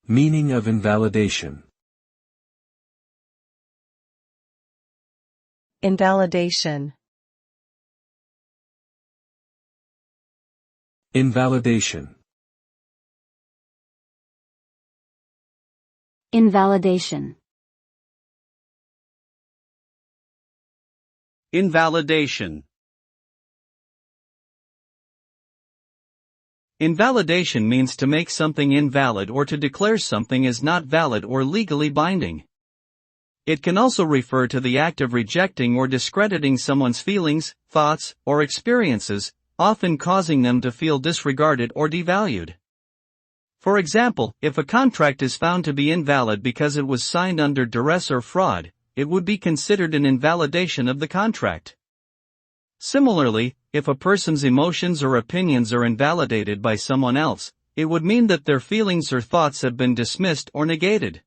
Meaning of invalidation. Invalidation. Invalidation. Invalidation. Invalidation. Invalidation means to make something invalid or to declare something as not valid or legally binding. It can also refer to the act of rejecting or discrediting someone's feelings, thoughts, or experiences, often causing them to feel disregarded or devalued. For example, if a contract is found to be invalid because it was signed under duress or fraud, it would be considered an invalidation of the contract. Similarly, if a person's emotions or opinions are invalidated by someone else, it would mean that their feelings or thoughts have been dismissed or negated.